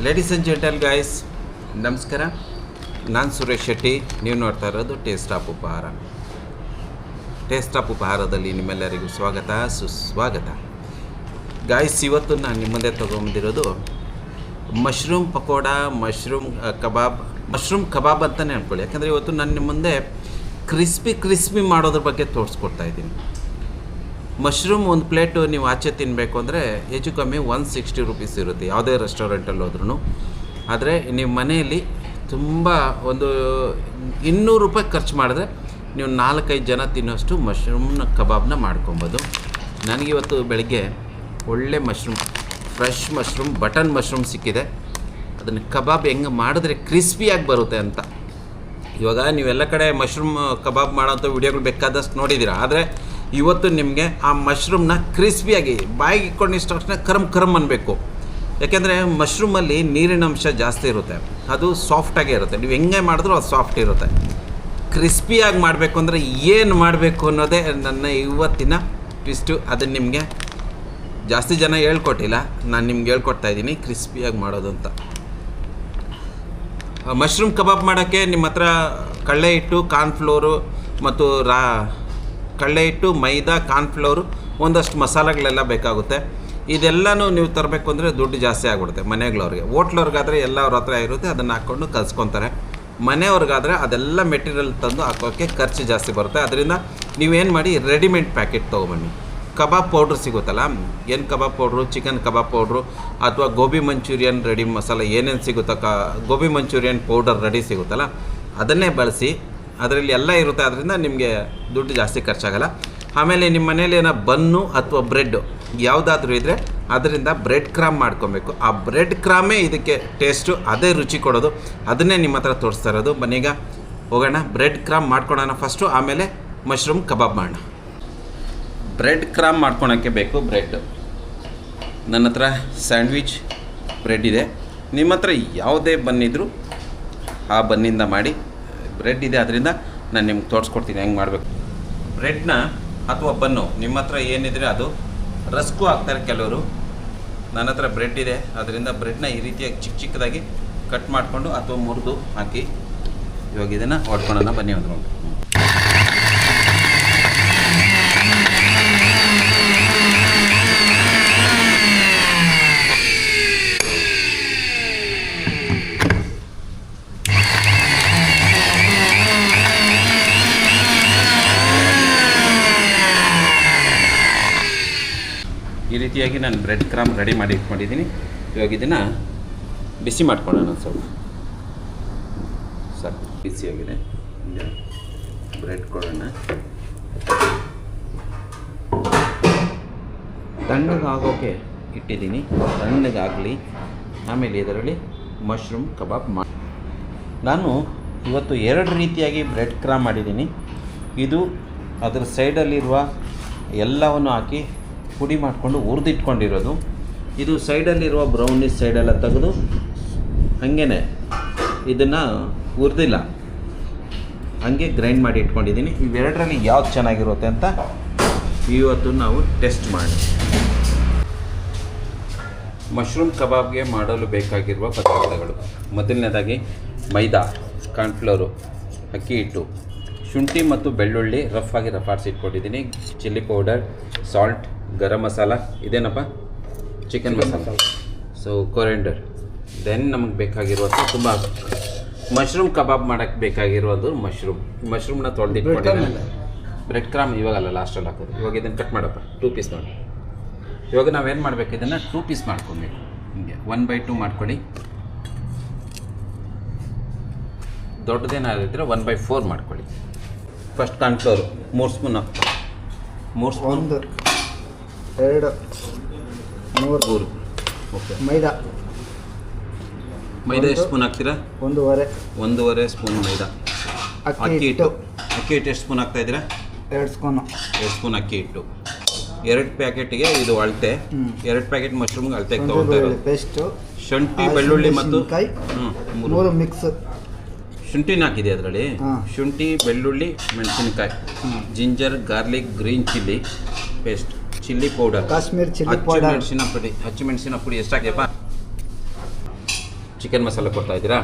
Ladies and gentle guys, ನಮಸ್ಕಾರ. ನಾನು ಸುರೇಶ್ ಶೆಟ್ಟಿ. ನೀವು ನೋಡ್ತಾ ಇರೋದು ಟೇಸ್ಟ್ ಆಫ್ ಉಪಹಾರ. ಟೇಸ್ಟ್ ಆಫ್ ಉಪಹಾರದಲ್ಲಿ ನಿಮ್ಮೆಲ್ಲರಿಗೂ ಸ್ವಾಗತ, ಸುಸ್ವಾಗತ. ಗಾಯ್ಸ್, ಇವತ್ತು ನಾನು ನಿಮ್ಮ ಮುಂದೆ ತೊಗೊಂಬಂದಿರೋದು ಮಶ್ರೂಮ್ ಪಕೋಡ, ಮಶ್ರೂಮ್ ಕಬಾಬ್ ಅಂತಲೇ ಅಂದ್ಕೊಳ್ಳಿ. ಯಾಕಂದರೆ ಇವತ್ತು ನಾನು ನಿಮ್ಮ ಮುಂದೆ ಕ್ರಿಸ್ಪಿ ಮಾಡೋದ್ರ ಬಗ್ಗೆ ತೋರಿಸ್ಕೊಡ್ತಾ ಇದ್ದೀನಿ. ಮಶ್ರೂಮ್ ಒಂದು ಪ್ಲೇಟು ನೀವು ಆಚೆ ತಿನ್ನಬೇಕು ಅಂದರೆ ಹೆಚ್ಚು ಕಮ್ಮಿ 160 ರೂಪೀಸ್ ಇರುತ್ತೆ ಯಾವುದೇ ರೆಸ್ಟೋರೆಂಟಲ್ಲಿ ಹೋದ್ರೂ. ಆದರೆ ನೀವು ಮನೆಯಲ್ಲಿ ತುಂಬ ಒಂದು 200 ರೂಪಾಯಿ ಖರ್ಚು ಮಾಡಿದ್ರೆ ನೀವು 4-5 ಜನ ತಿನ್ನೋಷ್ಟು ಮಶ್ರೂಮ್ನ ಕಬಾಬ್ನ ಮಾಡ್ಕೊಬೋದು. ನನಗಿವತ್ತು ಬೆಳಗ್ಗೆ ಒಳ್ಳೆ ಫ್ರೆಶ್ ಮಶ್ರೂಮ್, ಬಟನ್ ಮಶ್ರೂಮ್ ಸಿಕ್ಕಿದೆ. ಅದನ್ನು ಕಬಾಬ್ ಹೆಂಗೆ ಮಾಡಿದ್ರೆ ಕ್ರಿಸ್ಪಿಯಾಗಿ ಬರುತ್ತೆ ಅಂತ. ಇವಾಗ ನೀವೆಲ್ಲ ಕಡೆ ಮಶ್ರೂಮ್ ಕಬಾಬ್ ಮಾಡೋಂಥ ವಿಡಿಯೋಗಳು ಬೇಕಾದಷ್ಟು ನೋಡಿದ್ದೀರಾ. ಆದರೆ ಇವತ್ತು ನಿಮಗೆ ಆ ಮಶ್ರೂಮ್ನ ಕ್ರಿಸ್ಪಿಯಾಗಿ ಬಾಯಿಗೆ ಇಟ್ಕೊಂಡಿದ್ದ ತಕ್ಷಣ ಕರಮ್ ಅನ್ನಬೇಕು. ಯಾಕೆಂದರೆ ಮಶ್ರೂಮಲ್ಲಿ ನೀರಿನ ಅಂಶ ಜಾಸ್ತಿ ಇರುತ್ತೆ, ಅದು ಸಾಫ್ಟಾಗೇ ಇರುತ್ತೆ. ನೀವು ಹೆಂಗೆ ಮಾಡಿದ್ರೂ ಅದು ಸಾಫ್ಟ್ ಇರುತ್ತೆ. ಕ್ರಿಸ್ಪಿಯಾಗಿ ಮಾಡಬೇಕು ಅಂದರೆ ಏನು ಮಾಡಬೇಕು ಅನ್ನೋದೇ ನನ್ನ ಇವತ್ತಿನ ಟ್ವಿಸ್ಟು. ಅದನ್ನು ನಿಮಗೆ ಜಾಸ್ತಿ ಜನ ಹೇಳ್ಕೊಟ್ಟಿಲ್ಲ, ನಾನು ನಿಮ್ಗೆ ಹೇಳ್ಕೊಡ್ತಾಯಿದ್ದೀನಿ ಕ್ರಿಸ್ಪಿಯಾಗಿ ಮಾಡೋದು ಅಂತ. ಮಶ್ರೂಮ್ ಕಬಾಬ್ ಮಾಡೋಕ್ಕೆ ನಿಮ್ಮ ಹತ್ರ ಕಡಲೆ ಹಿಟ್ಟು, ಕಾರ್ನ್ಫ್ಲೋರು ಮತ್ತು ಕಡಲೆ ಹಿಟ್ಟು, ಮೈದಾ, ಕಾರ್ನ್ಫ್ಲೋರು, ಒಂದಷ್ಟು ಮಸಾಲೆಗಳೆಲ್ಲ ಬೇಕಾಗುತ್ತೆ. ಇದೆಲ್ಲನೂ ನೀವು ತರಬೇಕು ಅಂದರೆ ದುಡ್ಡು ಜಾಸ್ತಿ ಆಗಿಬಿಡುತ್ತೆ ಮನೆಗಳವ್ರಿಗೆ. ಹೋಟ್ಲವ್ರಿಗಾದರೆ ಎಲ್ಲ ಅವ್ರ ಹತ್ರ ಇರುತ್ತೆ, ಅದನ್ನು ಹಾಕ್ಕೊಂಡು ಕಲಿಸ್ಕೊತಾರೆ. ಮನೆಯವ್ರಿಗಾದರೆ ಅದೆಲ್ಲ ಮೆಟೀರಿಯಲ್ ತಂದು ಹಾಕೋಕ್ಕೆ ಖರ್ಚು ಜಾಸ್ತಿ ಬರುತ್ತೆ. ಅದರಿಂದ ನೀವೇನು ಮಾಡಿ, ರೆಡಿಮೇಡ್ ಪ್ಯಾಕೆಟ್ ತೊಗೊಬನ್ನಿ. ಕಬಾಬ್ ಪೌಡ್ರ್ ಸಿಗುತ್ತಲ್ಲ, ಏನು ಕಬಾಬ್ ಪೌಡ್ರು, ಚಿಕನ್ ಕಬಾಬ್ ಪೌಡ್ರು ಅಥವಾ ಗೋಬಿ ಮಂಚೂರಿಯನ್ ರೆಡಿ ಮಸಾಲ ಏನೇನು ಸಿಗುತ್ತೋ, ಗೋಬಿ ಮಂಚೂರಿಯನ್ ಪೌಡರ್ ರೆಡಿ ಸಿಗುತ್ತಲ್ಲ, ಅದನ್ನೇ ಬಳಸಿ. ಅದರಲ್ಲಿ ಎಲ್ಲ ಇರುತ್ತೆ, ಅದರಿಂದ ನಿಮಗೆ ದುಡ್ಡು ಜಾಸ್ತಿ ಖರ್ಚಾಗಲ್ಲ. ಆಮೇಲೆ ನಿಮ್ಮ ಮನೇಲಿ ಏನೋ ಬನ್ನು ಅಥವಾ ಬ್ರೆಡ್ಡು ಯಾವುದಾದ್ರೂ ಇದ್ದರೆ ಅದರಿಂದ ಬ್ರೆಡ್ ಕ್ರಾಮ್ ಮಾಡ್ಕೊಬೇಕು. ಆ ಬ್ರೆಡ್ ಕ್ರಾಮೇ ಇದಕ್ಕೆ ಟೇಸ್ಟು, ಅದೇ ರುಚಿ ಕೊಡೋದು. ಅದನ್ನೇ ನಿಮ್ಮ ಹತ್ರ ತೋರಿಸ್ತಾ ಇರೋದು. ಬನ್ನೀಗ ಹೋಗೋಣ, ಬ್ರೆಡ್ ಕ್ರಾಮ್ ಮಾಡ್ಕೊಳೋಣ ಫಸ್ಟು, ಆಮೇಲೆ ಮಶ್ರೂಮ್ ಕಬಾಬ್ ಮಾಡೋಣ. ಬ್ರೆಡ್ ಕ್ರಾಮ್ ಮಾಡ್ಕೊಳೋಕ್ಕೆ ಬೇಕು ಬ್ರೆಡ್. ನನ್ನ ಹತ್ರ ಸ್ಯಾಂಡ್ವಿಚ್ ಬ್ರೆಡ್ ಇದೆ. ನಿಮ್ಮ ಹತ್ರ ಯಾವುದೇ ಬನ್ನಿದ್ರೂ ಆ ಬನ್ನಿಂದ ಮಾಡಿ. ಬ್ರೆಡ್ ಇದೆ, ಅದರಿಂದ ನಾನು ನಿಮ್ಗೆ ತೋರಿಸ್ಕೊಡ್ತೀನಿ ಹೆಂಗೆ ಮಾಡಬೇಕು. ಬ್ರೆಡ್ನ ಅಥವಾ ಬನ್ನು ನಿಮ್ಮ ಹತ್ರ ಏನಿದ್ರೆ ಅದು. ರಸ್ಕು ಹಾಕ್ತಾರೆ ಕೆಲವರು. ನನ್ನ ಹತ್ರ ಬ್ರೆಡ್ ಇದೆ, ಅದರಿಂದ ಬ್ರೆಡ್ನ ಈ ರೀತಿಯಾಗಿ ಚಿಕ್ಕದಾಗಿ ಕಟ್ ಮಾಡಿಕೊಂಡು ಅಥವಾ ಮುರಿದು ಹಾಕಿ ಇವಾಗ ಇದನ್ನು ಹೊಡ್ಕೊಳ್ಳೋಣ. ಬನ್ನಿ ಒಂದು ರೌಂಡ್. ಈ ರೀತಿಯಾಗಿ ನಾನು ಬ್ರೆಡ್ ಕ್ರಾಮ್ ರೆಡಿ ಮಾಡಿ ಇಟ್ಕೊಂಡಿದ್ದೀನಿ. ಇವಾಗ ಇದನ್ನು ಬಿಸಿ ಮಾಡ್ಕೊಳ್ಳೋಣ. ಸ್ವಲ್ಪ ಬಿಸಿಯಾಗಿದೆ, ಬ್ರೆಡ್ ಕೊಡೋಣ. ತಣ್ಣಗಾಗೋಕ್ಕೆ ಇಟ್ಟಿದ್ದೀನಿ, ತಣ್ಣಗಾಗಲಿ. ಆಮೇಲೆ ಇದರಲ್ಲಿ ಮಶ್ರೂಮ್ ಕಬಾಬ್ ನಾನು ಇವತ್ತು 2 ರೀತಿಯಾಗಿ ಬ್ರೆಡ್ ಕ್ರಾಮ್ ಮಾಡಿದ್ದೀನಿ. ಇದು ಅದರ ಸೈಡಲ್ಲಿರುವ ಎಲ್ಲವನ್ನು ಹಾಕಿ ಪುಡಿ ಮಾಡಿಕೊಂಡು ಹುರಿದಿಟ್ಕೊಂಡಿರೋದು. ಇದು ಸೈಡಲ್ಲಿರುವ ಬ್ರೌನಿಸ್ ಸೈಡೆಲ್ಲ ತೆಗೆದು ಹಾಗೇ ಇದನ್ನು ಹುರಿದಿಲ್ಲ, ಹಾಗೆ ಗ್ರೈಂಡ್ ಮಾಡಿ ಇಟ್ಕೊಂಡಿದ್ದೀನಿ. ಇವೆರಡರಲ್ಲಿ ಯಾವ್ದು ಚೆನ್ನಾಗಿರುತ್ತೆ ಅಂತ ಇವತ್ತು ನಾವು ಟೆಸ್ಟ್ ಮಾಡಿ. ಮಶ್ರೂಮ್ ಕಬಾಬ್ಗೆ ಮಾಡಲು ಬೇಕಾಗಿರುವ ಪದಾರ್ಥಗಳು: ಮೊದಲನೇದಾಗಿ ಮೈದಾ, ಕಾರ್ನ್ಫ್ಲೋರು, ಅಕ್ಕಿ ಹಿಟ್ಟು, ಶುಂಠಿ ಮತ್ತು ಬೆಳ್ಳುಳ್ಳಿ ರಫಾಗಿ ರಫಾಡಿಸಿಟ್ಕೊಂಡಿದ್ದೀನಿ, chilli powder, salt, garam masala, ಇದೇನಪ್ಪ ಚಿಕನ್ ಮಸಾಲ, ಸೊ ಕೊರೆಂಡರ್. ದೆನ್ ನಮಗೆ ಬೇಕಾಗಿರುವಂಥ ತುಂಬ ಮಶ್ರೂಮ್ ಕಬಾಬ್ ಮಾಡೋಕ್ಕೆ ಬೇಕಾಗಿರೋದು ಮಶ್ರೂಮ್ನ ತೊಳೆದಿಟ್ಕೊಂಡಿದ್ದೀನಿ. ಬ್ರೆಡ್ ಕ್ರಾಮ್ ಇವಾಗಲ್ಲ, ಲಾಸ್ಟಲ್ಲಿ ಹಾಕೋದು. ಇವಾಗ ಇದನ್ನು ಕಟ್ ಮಾಡಪ್ಪ, 2 ಪೀಸ್ ಮಾಡಿ. ಇವಾಗ ನಾವೇನು ಮಾಡಬೇಕು, ಇದನ್ನು 2 ಪೀಸ್ ಮಾಡ್ಕೊಬೇಕು. ಹಿಂಗೆ 1/2 ಮಾಡ್ಕೊಳ್ಳಿ. ದೊಡ್ಡದೇನಾದಿದ್ರೆ 1/4 ಮಾಡ್ಕೊಳ್ಳಿ. ಫಸ್ಟ್ ಕಾರ್ನ್ಫ್ಲೋರು 3 ಸ್ಪೂನ್ ಹಾಕ್ತೀವಿ. 3 ಸ್ಪೂನ್, 1, 2, 3. ಓಕೆ. ಮೈದಾ ಎಷ್ಟು ಸ್ಪೂನ್ ಹಾಕ್ತೀರಾ? 1.5 ಸ್ಪೂನ್ ಮೈದಾ. ಅಕ್ಕಿ ಹಿಟ್ಟು ಎಷ್ಟು ಸ್ಪೂನ್ ಹಾಕ್ತಾಯಿದ್ದೀರಾ? 2 ಸ್ಪೂನು. 2 ಸ್ಪೂನ್ ಅಕ್ಕಿ ಹಿಟ್ಟು. 2 ಪ್ಯಾಕೆಟ್ಗೆ ಇದು ಅಳತೆ. 2 ಪ್ಯಾಕೆಟ್ ಮಶ್ರೂಮ್ಗೆ ಅಳತೆ ತೊಗೊಳ್ತಾ ಇರೋದು. ಪೇಸ್ಟು, ಶುಂಠಿ, ಬೆಳ್ಳುಳ್ಳಿ ಮತ್ತು 3 ಮಿಕ್ಸ್. ಶುಂಠಿನ ಹಾಕಿದೆ ಅದರಲ್ಲಿ. ಶುಂಠಿ, ಬೆಳ್ಳುಳ್ಳಿ, ಮೆಣಸಿನಕಾಯಿ, ginger, garlic, green chilli paste, chilli powder, Kashmir chilli powder, ಹಸಿಮೆಣಸಿನ ಪುಡಿ ಎಷ್ಟಾಗ್ಯಪ್ಪ? ಚಿಕನ್ ಮಸಾಲ ಕೊಡ್ತಾ ಇದ್ದೀರಾ?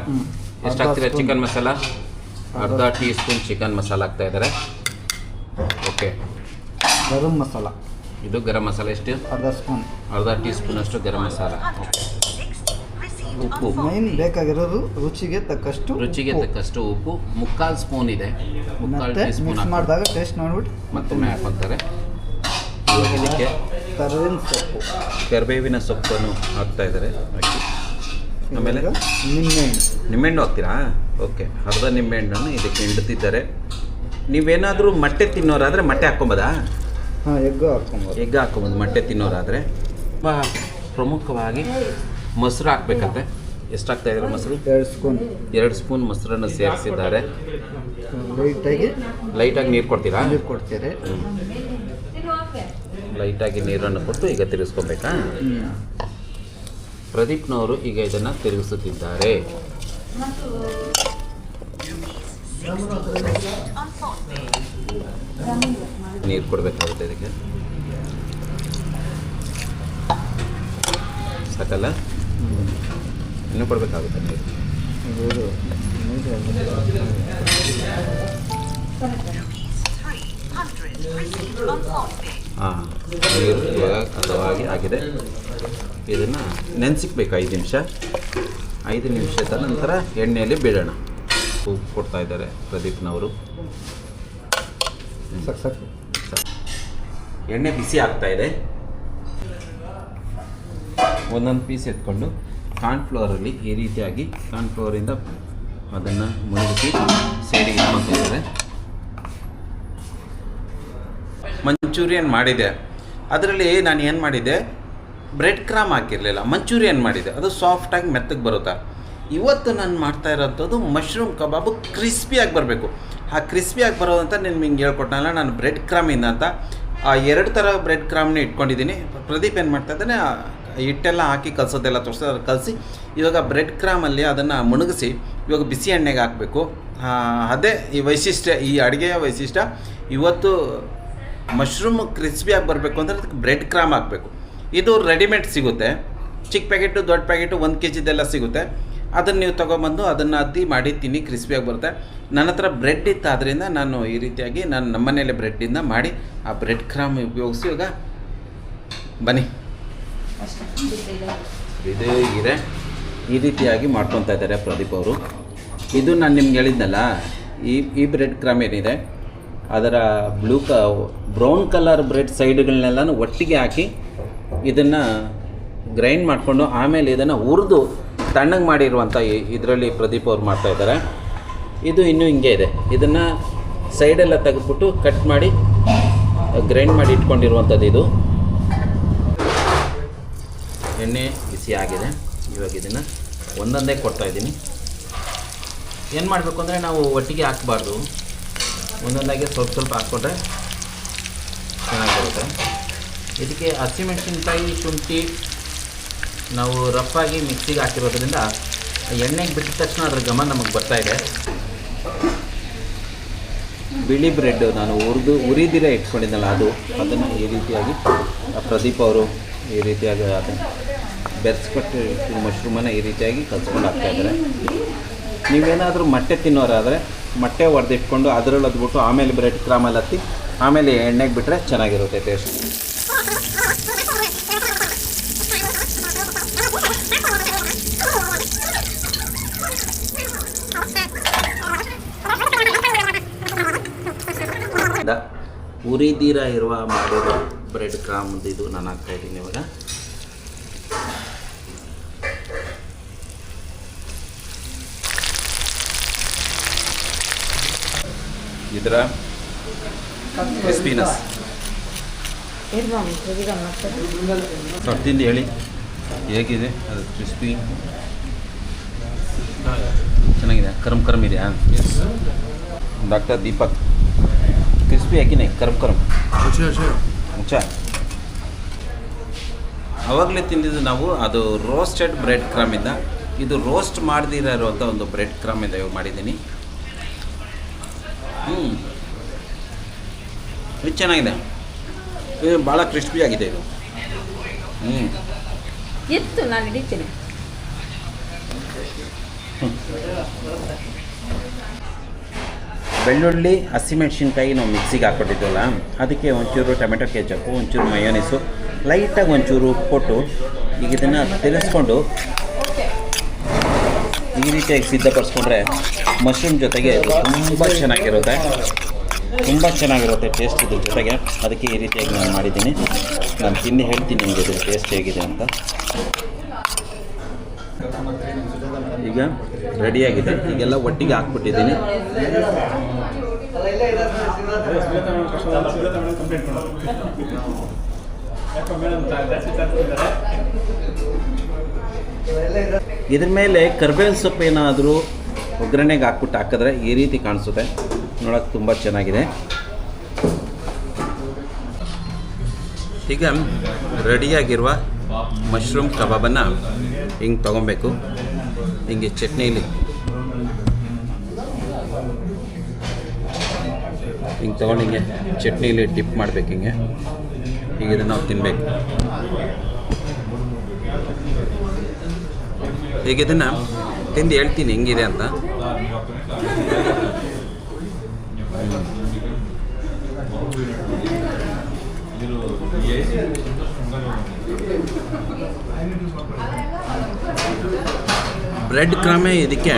ಎಷ್ಟು ಹಾಕ್ತೀರಾ ಚಿಕನ್ ಮಸಾಲ? ಅರ್ಧ ಟೀ ಸ್ಪೂನ್ ಚಿಕನ್ ಮಸಾಲ ಹಾಕ್ತಾ ಇದ್ದಾರೆ. ಓಕೆ. ಗರಂ ಮಸಾಲ, ಇದು ಗರಂ ಮಸಾಲ ಎಷ್ಟು? ಅರ್ಧ ಟೀ ಸ್ಪೂನ್ ಅಷ್ಟು ಗರಂ ಮಸಾಲ. ಉಪ್ಪು ಮೈನ್ ಬೇಕಾಗಿರೋದು ರುಚಿಗೆ ತಕ್ಕಷ್ಟು ಉಪ್ಪು. 3/4 ಸ್ಪೂನ್ ಇದೆ. 3/4 ಟೀ ಸ್ಪೂನ್ ಮಿಕ್ಸ್ ಮಾಡಿದಾಗ ಟೇಸ್ಟ್ ನೋಡ್ಬಿಟ್ಟು ಮತ್ತೊಮ್ಮೆ ಹಾಕ್ತಾರೆ. ಇವಾಗ ಇದಕ್ಕೆ ಕರಿಬೇವಿನ ಸೊಪ್ಪನ್ನು ಹಾಕ್ತಾ ಇದ್ದಾರೆ. ಆಮೇಲೆ ನಿಂಬೆಹಣ್ಣು ಹಾಕ್ತೀರಾ? ಓಕೆ. ಅರ್ಧ ನಿಂಬೆಹಣ್ಣನ್ನು ಇದಕ್ಕೆ ಹಿಂಡ್ತಿದ್ದಾರೆ. ನೀವೇನಾದರೂ ಮೊಟ್ಟೆ ತಿನ್ನೋರಾದರೆ ಮೊಟ್ಟೆ ಹಾಕ್ಕೊಬೋದಾ? ಹಾಂ, ಎಗ್ ಹಾಕ್ಕೊಬೋದು ಮೊಟ್ಟೆ ತಿನ್ನೋರಾದರೆ. ತುಂಬ ಪ್ರಮುಖವಾಗಿ ಮೊಸರು ಹಾಕ್ಬೇಕಂತೆ. ಎಷ್ಟು ಹಾಕ್ತಾ ಇದ್ದಾರೆ ಮೊಸರು? 2 ಸ್ಪೂನ್ ಮೊಸರನ್ನು ಸೇರಿಸಿದ್ದಾರೆ. ಲೈಟಾಗಿ ನೀರು ಕೊಡ್ತೀರಾ? ಕೊಡ್ತೀರಿ. ಲೈಟಾಗಿ ನೀರನ್ನು ಕೊಟ್ಟು ಈಗ ತಿರುಗಿಸ್ಕೊಬೇಕಾ? ಪ್ರದೀಪ್ನವರು ಈಗ ಇದನ್ನು ತಿರುಗಿಸುತ್ತಿದ್ದಾರೆ. ನೀರು ಕೊಡಬೇಕಾಗುತ್ತೆ ಇದಕ್ಕೆ. ಸಾಕಲ್ಲ? ಇನ್ನೂ ಕೊಡಬೇಕಾಗುತ್ತೆ ನೀರು. ಹಾಂ, ನೀರು ಇವಾಗ ಹದವಾಗಿ ಆಗಿದೆ. ಇದನ್ನು ನೆನೆಸಿಕ್ಬೇಕು 5 ನಿಮಿಷ. 5 ನಿಮಿಷದ ನಂತರ ಎಣ್ಣೆಯಲ್ಲಿ ಬಿಡೋಣ. ಉಪ್ಪು ಕೊಡ್ತಾ ಇದ್ದಾರೆ ಪ್ರದೀಪ್ನವರು. ಎಣ್ಣೆ ಬಿಸಿ ಆಗ್ತಾ ಇದೆ. ಒಂದೊಂದು ಪೀಸ್ ಎತ್ಕೊಂಡು ಕಾರ್ನ್ಫ್ಲವರಲ್ಲಿ ಈ ರೀತಿಯಾಗಿ ಕಾರ್ನ್ಫ್ಲವರಿಂದ ಅದನ್ನು ಮುಳುಗಿಸಿ ಸೈಡಿಗೆ ಇಟ್ಕೊತಿದ್ದಾರೆ. ಮಂಚೂರಿಯನ್ ಮಾಡಿದೆ. ಅದರಲ್ಲಿ ನಾನು ಏನು ಮಾಡಿದೆ, ಬ್ರೆಡ್ ಕ್ರಾಮ್ ಹಾಕಿರಲಿಲ್ಲ, ಮಂಚೂರಿಯನ್ ಮಾಡಿದೆ. ಅದು ಸಾಫ್ಟಾಗಿ ಮೆತ್ತಗೆ ಬರುತ್ತೆ. ಇವತ್ತು ನಾನು ಮಾಡ್ತಾ ಇರೋಂಥದ್ದು ಮಶ್ರೂಮ್ ಕಬಾಬು ಕ್ರಿಸ್ಪಿಯಾಗಿ ಬರಬೇಕು. ಆ ಕ್ರಿಸ್ಪಿಯಾಗಿ ಬರೋದಂತ ನಿಮ್ಗೆ ಹೇಳ್ಕೊಟ್ಟನಲ್ಲ ನಾನು ಬ್ರೆಡ್ ಕ್ರಾಮಿಂದ ಅಂತ. ಆ 2 ಥರ ಬ್ರೆಡ್ ಕ್ರಾಮ್ನ ಇಟ್ಕೊಂಡಿದ್ದೀನಿ. ಪ್ರದೀಪ್ ಏನು ಮಾಡ್ತಾ ಇದ್ದಾನೆ, ಹಿಟ್ಟೆಲ್ಲ ಹಾಕಿ ಕಲಸೋದೆಲ್ಲ ತೋರಿಸೋದು ಕಲಸಿ ಇವಾಗ ಬ್ರೆಡ್ ಕ್ರಾಮಲ್ಲಿ ಅದನ್ನು ಮುಣಗಿಸಿ ಇವಾಗ ಬಿಸಿ ಎಣ್ಣೆಗೆ ಹಾಕಬೇಕು. ಅದೇ ಈ ವೈಶಿಷ್ಟ್ಯ, ಈ ಅಡುಗೆಯ ವೈಶಿಷ್ಟ್ಯ. ಇವತ್ತು ಮಶ್ರೂಮ್ ಕ್ರಿಸ್ಪಿಯಾಗಿ ಬರಬೇಕು ಅಂದರೆ ಅದಕ್ಕೆ ಬ್ರೆಡ್ ಕ್ರಾಮ್ ಹಾಕಬೇಕು. ಇದು ರೆಡಿಮೇಡ್ ಸಿಗುತ್ತೆ, ಚಿಕ್ಕ ಪ್ಯಾಕೆಟು ದೊಡ್ಡ ಪ್ಯಾಕೆಟು 1 kgದೆಲ್ಲ ಸಿಗುತ್ತೆ. ಅದನ್ನು ನೀವು ತೊಗೊಬಂದು ಅದನ್ನು ಅದ್ದಿ ಮಾಡಿ ತಿನ್ನಿ, ಕ್ರಿಸ್ಪಿಯಾಗಿ ಬರುತ್ತೆ. ನನ್ನ ಹತ್ರ ಬ್ರೆಡ್ ಇತ್ತು, ಆದ್ದರಿಂದ ನಾನು ಈ ರೀತಿಯಾಗಿ ನಮ್ಮನೇಲೆ ಬ್ರೆಡ್ಡಿಂದ ಮಾಡಿ ಆ ಬ್ರೆಡ್ ಕ್ರಾಮ್ ಉಪಯೋಗಿಸಿ ಇವಾಗ ಬನ್ನಿ ಇದು ಇದೆ ಈ ರೀತಿಯಾಗಿ ಮಾಡ್ಕೊತಾ ಇದ್ದಾರೆ ಪ್ರದೀಪ್ ಅವರು. ಇದು ನಾನು ನಿಮ್ಗೆ ಹೇಳಿದ್ನಲ್ಲ, ಈ ಬ್ರೆಡ್ ಕ್ರಾಮ್ ಏನಿದೆ ಅದರ ಬ್ರೌನ್ ಕಲರ್ ಬ್ರೆಡ್ ಸೈಡ್ಗಳನ್ನೆಲ್ಲನೂ ಒಟ್ಟಿಗೆ ಹಾಕಿ ಇದನ್ನು ಗ್ರೈಂಡ್ ಮಾಡಿಕೊಂಡು ಆಮೇಲೆ ಇದನ್ನು ಹುರಿದು ತಣ್ಣಗೆ ಮಾಡಿರುವಂಥ ಇದರಲ್ಲಿ ಪ್ರದೀಪ್ ಅವ್ರು ಮಾಡ್ತಾಯಿದ್ದಾರೆ. ಇದು ಇನ್ನೂ ಹಿಂಗೆ ಇದೆ. ಇದನ್ನು ಸೈಡೆಲ್ಲ ತೆಗೆದ್ಬಿಟ್ಟು ಕಟ್ ಮಾಡಿ ಗ್ರೈಂಡ್ ಮಾಡಿ ಇಟ್ಕೊಂಡಿರುವಂಥದ್ದು. ಇದು ಎಣ್ಣೆ ಬಿಸಿ ಆಗಿದೆ. ಇವಾಗ ಇದನ್ನು ಒಂದೊಂದೇ ಕೊಡ್ತಾಯಿದ್ದೀನಿ. ಏನು ಮಾಡಬೇಕು ಅಂದರೆ ನಾವು ಒಟ್ಟಿಗೆ ಹಾಕಬಾರ್ದು, ಒಂದೊಂದಾಗಿ ಸ್ವಲ್ಪ ಹಾಕ್ಕೊಂಡ್ರೆ ಚೆನ್ನಾಗಿರುತ್ತೆ. ಇದಕ್ಕೆ ಹಸಿಮೆಣಸಿನ್ಕಾಯಿ, ಶುಂಠಿ ನಾವು ರಫಾಗಿ ಮಿಕ್ಸಿಗೆ ಹಾಕಿರೋದ್ರಿಂದ ಎಣ್ಣೆಗೆ ಬಿಟ್ಟ ತಕ್ಷಣ ಅದ್ರ ಘಮ ನಮಗೆ ಬರ್ತಾಯಿದೆ. ಬಿಳಿ ಬ್ರೆಡ್ ನಾನು ಉರಿದಿರ ಇಟ್ಕೊಂಡಿದ್ದಲ್ಲ ಅದನ್ನು ಈ ರೀತಿಯಾಗಿ ಪ್ರದೀಪ್ ಅವರು ಈ ರೀತಿಯಾಗಿ ಅದನ್ನು ಬೆರೆಸ್ಕೊಟ್ಟು ಮಶ್ರೂಮನ್ನು ಈ ರೀತಿಯಾಗಿ ಕಲ್ಸ್ಕೊಂಡು ಹಾಕ್ತಾಯಿದ್ದಾರೆ. ನೀವೇನಾದರೂ ಮೊಟ್ಟೆ ತಿನ್ನೋರಾದರೆ ಮೊಟ್ಟೆ ಹೊಡೆದಿಟ್ಕೊಂಡು ಅದರಲ್ಲಿ ಅದ್ಬಿಟ್ಟು ಆಮೇಲೆ ಬ್ರೆಡ್ ಕ್ರಾಮಲ್ಲಿ ಹತ್ತಿ ಆಮೇಲೆ ಎಣ್ಣೆಗೆ ಬಿಟ್ಟರೆ ಚೆನ್ನಾಗಿರುತ್ತೆ ಟೇಸ್ಟ್. ಉರಿದೀರ ಇರುವ ಮಾಡಿರೋ ಬ್ರೆಡ್ ಕ್ರಾಮ್ ಇದು ನಾನು ಹಾಕ್ತಾಯಿದ್ದೀನಿ ಇವಾಗ. ಇದರ ಕ್ರಿಸ್ಪಿನೆಸ್ ತಿಂದು ಹೇಳಿ ಹೇಗಿದೆ ಅದು. ಕ್ರಿಸ್ಪಿ ಚೆನ್ನಾಗಿದೆ, ಕರಮ್ ಇದೆಯಾ? ಡಾಕ್ಟರ್ ದೀಪಕ್ ಕ್ರಿಸ್ಪಿ ಹಾಕಿನಿ ಕರಮ್ ಮುಚ್ಚ. ಅವಾಗಲೇ ತಿಂದಿದ್ದು ನಾವು ಅದು ರೋಸ್ಟೆಡ್ ಬ್ರೆಡ್ ಕ್ರಾಮಿಂದ. ಇದು ರೋಸ್ಟ್ ಮಾಡದಿರೋಂಥ ಒಂದು ಬ್ರೆಡ್ ಕ್ರಾಮಿಂದ ಇವಾಗ ಮಾಡಿದ್ದೀನಿ. ಇದು ಚೆನ್ನಾಗಿದೆ, ಇದು ಭಾಳ ಕ್ರಿಸ್ಪಿಯಾಗಿದೆ ಇದು. ಎತ್ತು ನಾನು ಹಿಡಿತೀನಿ. ಬೆಳ್ಳುಳ್ಳಿ ಹಸಿಮೆಣ್ಸಿನ್ಕಾಯಿ ನಾವು ಮಿಕ್ಸಿಗೆ ಹಾಕ್ಕೊಟ್ಟಿದ್ವಲ್ಲ, ಅದಕ್ಕೆ ಒಂಚೂರು ಟೊಮೆಟೊ ಕೆಚಪ್ಪು, ಒಂಚೂರು ಮಯೋನೀಸು, ಲೈಟಾಗಿ ಒಂಚೂರು ಉಪ್ಪು ಕೊಟ್ಟು ಈಗ ಇದನ್ನು ತಿನ್ನಿಸ್ಕೊಂಡು ಈ ರೀತಿಯಾಗಿ ಸಿದ್ಧಪಡಿಸ್ಕೊಂಡ್ರೆ ಮಶ್ರೂಮ್ ಜೊತೆಗೆ ತುಂಬ ಚೆನ್ನಾಗಿರುತ್ತೆ, ಟೇಸ್ಟ್ ಇದ್ರ ಜೊತೆಗೆ. ಅದಕ್ಕೆ ಈ ರೀತಿಯಾಗಿ ನಾನು ಮಾಡಿದ್ದೀನಿ. ನಾನು ತಿಂದು ಹೇಳ್ತೀನಿ ನಿಮಗೆ ಇದ್ರ ಟೇಸ್ಟ್ ಹೇಗಿದೆ ಅಂತ. ಈಗ ರೆಡಿಯಾಗಿದೆ. ಈಗೆಲ್ಲ ಒಟ್ಟಿಗೆ ಹಾಕ್ಬಿಟ್ಟಿದ್ದೀನಿ. ಇದ್ರ ಮೇಲೆ ಕರ್ಬೇವಿನ ಸೊಪ್ಪು ಏನಾದರೂ ಒಗ್ಗರಣೆಗೆ ಹಾಕಿದ್ರೆ ಈ ರೀತಿ ಕಾಣಿಸುತ್ತೆ. ನೋಡೋಕ್ಕೆ ತುಂಬ ಚೆನ್ನಾಗಿದೆ. ಈಗ ರೆಡಿಯಾಗಿರುವ ಮಶ್ರೂಮ್ ಕಬಾಬನ್ನು ಹಿಂಗೆ ತೊಗೊಬೇಕು. ಹಿಂಗೆ ಚಟ್ನೀಲಿ ಹಿಂಗೆ ತೊಗೊಂಡು ಹಿಂಗೆ ಚಟ್ನೀಲಿ ಡಿಪ್ ಮಾಡಬೇಕು. ಹಿಂಗೆ ಈಗ ಇದನ್ನು ನಾವು ತಿನ್ನಬೇಕು. ಈಗ ಇದನ್ನು ತಿಂದು ಹೇಳ್ತೀನಿ ಹೆಂಗಿದೆ ಅಂತ. ಬ್ರೆಡ್ ಕ್ರಮೇ ಇದಕ್ಕೆ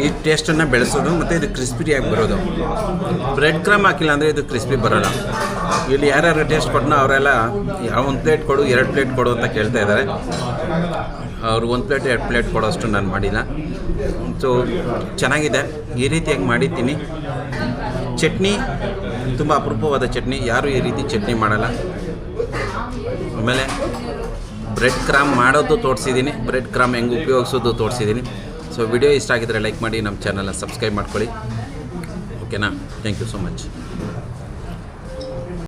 ಈ ಟೇಸ್ಟನ್ನು ಬೆಳೆಸೋದು ಮತ್ತು ಇದು ಕ್ರಿಸ್ಪಿಯಾಗಿ ಬರೋದು. ಬ್ರೆಡ್ ಕ್ರಮ್ ಹಾಕಿಲ್ಲ ಅಂದರೆ ಇದು ಕ್ರಿಸ್ಪಿ ಬರೋಲ್ಲ. ಇಲ್ಲಿ ಯಾರ್ಯಾರು ಟೇಸ್ಟ್ ಕೊಟ್ಟನೋ ಅವರೆಲ್ಲ ಒಂದು ಪ್ಲೇಟ್ ಕೊಡು, 2 ಪ್ಲೇಟ್ ಕೊಡು ಅಂತ ಕೇಳ್ತಾ ಇದ್ದಾರೆ. ಅವ್ರು 1 ಪ್ಲೇಟ್ 2 ಪ್ಲೇಟ್ ಕೊಡೋಷ್ಟು ನಾನು ಮಾಡಿಲ್ಲ. ಸೊ ಚೆನ್ನಾಗಿದೆ. ಈ ರೀತಿಯಾಗಿ ಮಾಡಿದ್ದೀನಿ. ಚಟ್ನಿ ತುಂಬ ಅಪರೂಪವಾದ ಚಟ್ನಿ, ಯಾರೂ ಈ ರೀತಿ ಚಟ್ನಿ ಮಾಡಲ್ಲ. ಆಮೇಲೆ ಬ್ರೆಡ್ ಕ್ರಾಮ್ ಮಾಡೋದು ತೋರಿಸಿದ್ದೀನಿ, ಬ್ರೆಡ್ ಕ್ರಾಮ್ ಹೆಂಗೆ ಉಪಯೋಗಿಸೋದು ತೋರಿಸಿದ್ದೀನಿ. ಸೊ ವಿಡಿಯೋ ಇಷ್ಟ ಆಗಿದ್ದರೆ ಲೈಕ್ ಮಾಡಿ, ನಮ್ಮ ಚಾನಲ್ನ ಸಬ್ಸ್ಕ್ರೈಬ್ ಮಾಡ್ಕೊಳ್ಳಿ. ಓಕೆನಾ? Thank you so much.